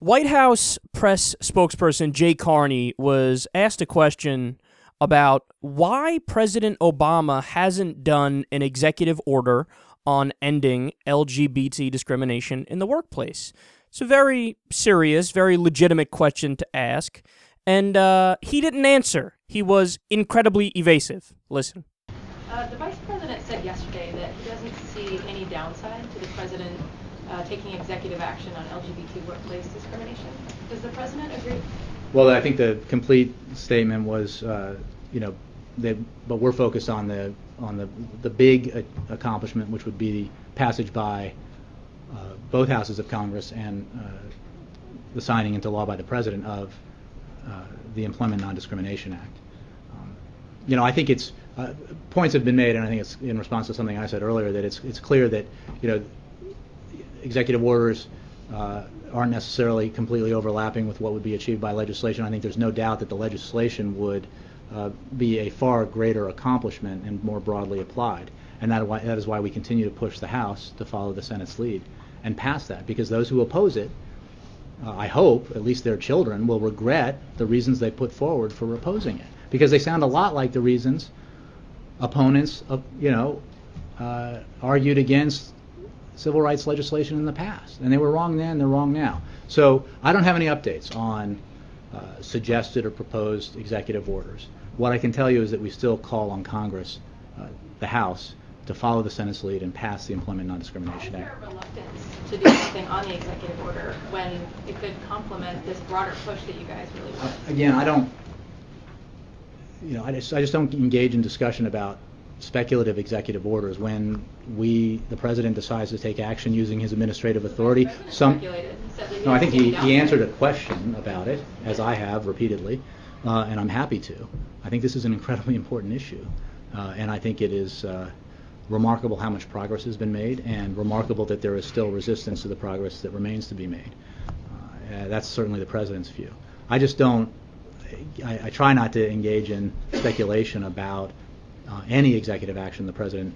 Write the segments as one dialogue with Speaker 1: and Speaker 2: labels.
Speaker 1: White House press spokesperson Jay Carney was asked a question about why President Obama hasn't done an executive order on ending LGBT discrimination in the workplace. It's a very serious, very legitimate question to ask, and he didn't answer. He was incredibly evasive. Listen.
Speaker 2: The Vice President said yesterday that he doesn't see any downside to the President taking executive action on LGBT workplace discrimination. Does the President agree?
Speaker 3: Well, I think the complete statement was, but we're focused on the big accomplishment, which would be the passage by both houses of Congress and the signing into law by the President of the Employment Non-Discrimination Act. I think it's points have been made, and I think it's in response to something I said earlier, that it's clear that executive orders aren't necessarily completely overlapping with what would be achieved by legislation. I think there's no doubt that the legislation would be a far greater accomplishment and more broadly applied, and that is why we continue to push the House to follow the Senate's lead and pass that, because those who oppose it, I hope, at least their children, will regret the reasons they put forward for opposing it, because they sound a lot like the reasons opponents argued against civil rights legislation in the past, and they were wrong then, they're wrong now. So I don't have any updates on suggested or proposed executive orders. What I can tell you is that we still call on Congress, the House, to follow the Senate's lead and pass the Employment Non-Discrimination Act.
Speaker 2: Why is there a reluctance to do something on the executive order when it could complement this broader push that you guys really want?
Speaker 3: Again, I just don't engage in discussion about speculative executive orders when the President decides to take action using his administrative authority. I think he answered a question about it, as I have repeatedly, and I'm happy to. I think this is an incredibly important issue, and I think it is remarkable how much progress has been made, and remarkable that there is still resistance to the progress that remains to be made. That's certainly the President's view. I just don't. I try not to engage in speculation about any executive action the President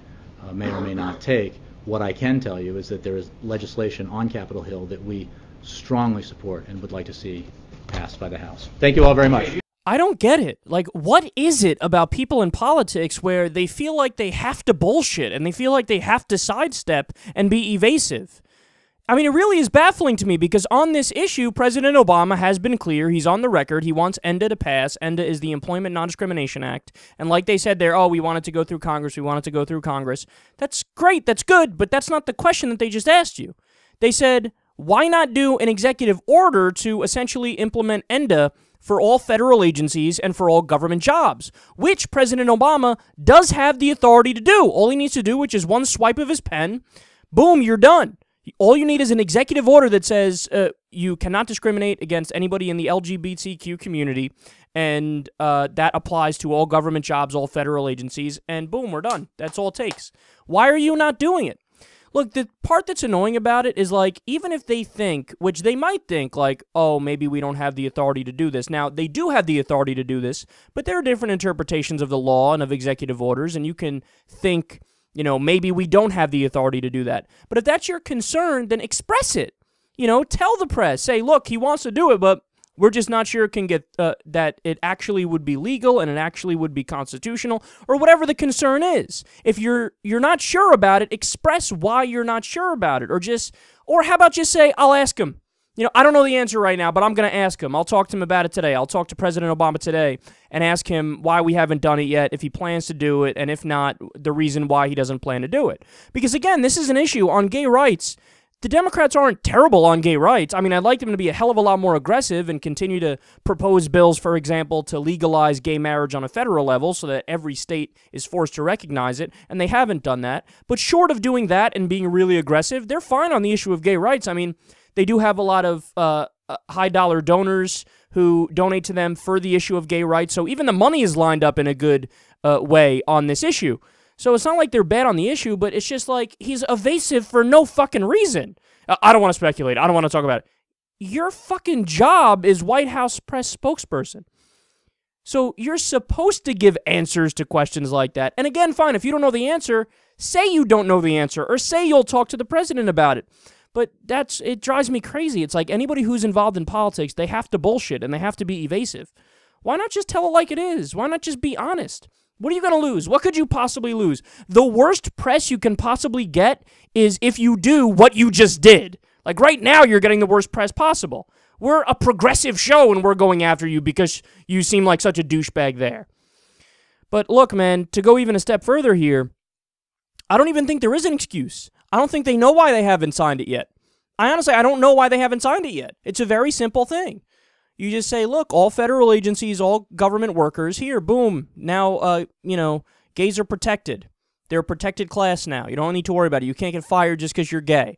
Speaker 3: may or may not take. What I can tell you is that there is legislation on Capitol Hill that we strongly support and would like to see passed by the House. Thank you all very much.
Speaker 1: I don't get it. Like, what is it about people in politics where they feel like they have to bullshit and they feel like they have to sidestep and be evasive? I mean, it really is baffling to me, because on this issue, President Obama has been clear. He's on the record. He wants ENDA to pass. ENDA is the Employment Non-Discrimination Act. And like they said there, we want it to go through Congress. We want it to go through Congress. That's great. That's good. But that's not the question that they just asked you. They said, why not do an executive order to essentially implement ENDA for all federal agencies and for all government jobs, which President Obama does have the authority to do. All he needs to do, which is one swipe of his pen, boom, you're done. All you need is an executive order that says you cannot discriminate against anybody in the LGBTQ community, and that applies to all government jobs, all federal agencies, and boom, we're done. That's all it takes. Why are you not doing it? Look, the part that's annoying about it is, like, even if they think, which they might think, like, oh, maybe we don't have the authority to do this. Now, they do have the authority to do this, but there are different interpretations of the law and of executive orders, and you can think, maybe we don't have the authority to do that. But if that's your concern, then express it. Tell the press. Say, look, he wants to do it, but we're just not sure it can get that it actually would be legal and it actually would be constitutional, or whatever the concern is. If you're not sure about it, express why you're not sure about it, or how about just say, I'll ask him. I don't know the answer right now, but I'm going to ask him. I'll talk to him about it today. I'll talk to President Obama today and ask him why we haven't done it yet, if he plans to do it, and if not, the reason why he doesn't plan to do it. Because, again, this is an issue on gay rights. The Democrats aren't terrible on gay rights. I mean, I'd like them to be a hell of a lot more aggressive and continue to propose bills, for example, to legalize gay marriage on a federal level so that every state is forced to recognize it, and they haven't done that. But short of doing that and being really aggressive, they're fine on the issue of gay rights. I mean, they do have a lot of high-dollar donors who donate to them for the issue of gay rights, so even the money is lined up in a good way on this issue. So it's not like they're bad on the issue, but it's just like he's evasive for no fucking reason. I don't want to speculate. I don't want to talk about it. Your fucking job is White House press spokesperson. So you're supposed to give answers to questions like that. And again, fine, if you don't know the answer, say you don't know the answer, or say you'll talk to the president about it. But it drives me crazy. It's like anybody who's involved in politics, they have to bullshit and they have to be evasive. Why not just tell it like it is? Why not just be honest? What are you going to lose? What could you possibly lose? The worst press you can possibly get is if you do what you just did. Like right now, you're getting the worst press possible. We're a progressive show and we're going after you because you seem like such a douchebag there. But look, man, to go even a step further here, I don't even think there is an excuse. I don't think they know why they haven't signed it yet. I don't know why they haven't signed it yet. It's a very simple thing. You just say, look, all federal agencies, all government workers, here, boom, now, gays are protected. They're a protected class now. You don't need to worry about it. You can't get fired just because you're gay.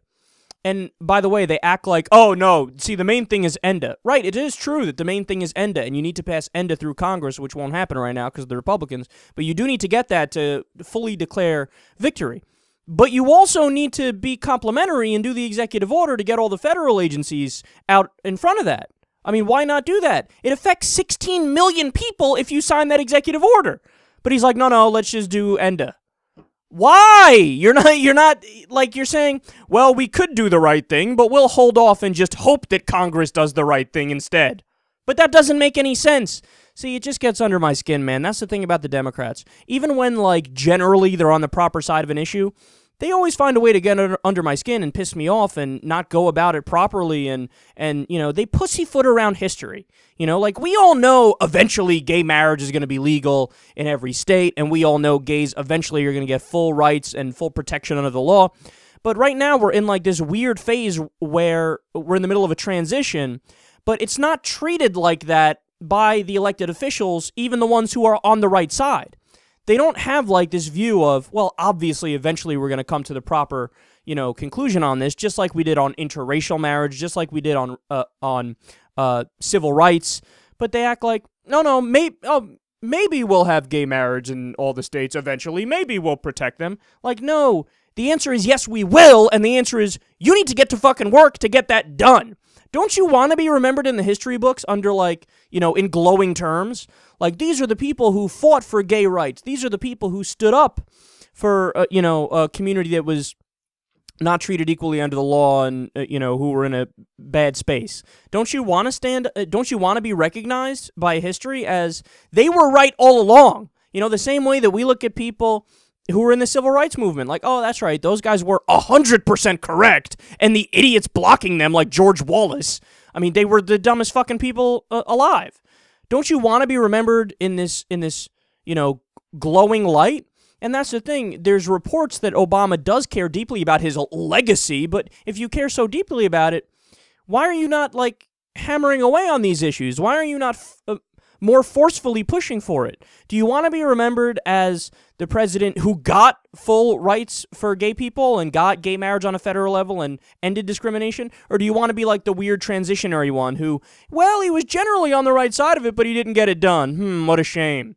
Speaker 1: And by the way, they act like, oh, no, see, the main thing is ENDA. Right, it is true that the main thing is ENDA, and you need to pass ENDA through Congress, which won't happen right now because of the Republicans, but you do need to get that to fully declare victory. But you also need to be complimentary and do the executive order to get all the federal agencies out in front of that. I mean, why not do that? It affects 16 million people if you sign that executive order. But he's like, no, let's just do ENDA. Why? You're not, like, you're saying, well, we could do the right thing, but we'll hold off and just hope that Congress does the right thing instead. But that doesn't make any sense. See, it just gets under my skin, man. That's the thing about the Democrats. Even when, like, generally they're on the proper side of an issue, they always find a way to get under my skin and piss me off and not go about it properly, and they pussyfoot around history. Like, we all know eventually gay marriage is going to be legal in every state, and we all know gays eventually are going to get full rights and full protection under the law. But right now we're in, like, this weird phase where we're in the middle of a transition, but it's not treated like that by the elected officials, even the ones who are on the right side. They don't have, like, this view of, well, obviously, eventually we're going to come to the proper, conclusion on this, just like we did on interracial marriage, just like we did on civil rights. But they act like, no, maybe we'll have gay marriage in all the states eventually. Maybe we'll protect them. Like, no, the answer is yes, we will, and the answer is you need to get to fucking work to get that done. Don't you want to be remembered in the history books under, like, in glowing terms? Like, these are the people who fought for gay rights. These are the people who stood up for, a community that was not treated equally under the law and, who were in a bad space. Don't you want to be recognized by history as they were right all along? The same way that we look at people who were in the civil rights movement, like, oh, that's right, those guys were 100% correct, and the idiots blocking them, like George Wallace, I mean, they were the dumbest fucking people alive. Don't you want to be remembered in this, glowing light? And that's the thing. There's reports that Obama does care deeply about his legacy, but if you care so deeply about it, why are you not, like, hammering away on these issues? Why are you not more forcefully pushing for it? Do you want to be remembered as the president who got full rights for gay people and got gay marriage on a federal level and ended discrimination? Or do you want to be like the weird transitionary one who, well, he was generally on the right side of it, but he didn't get it done? What a shame.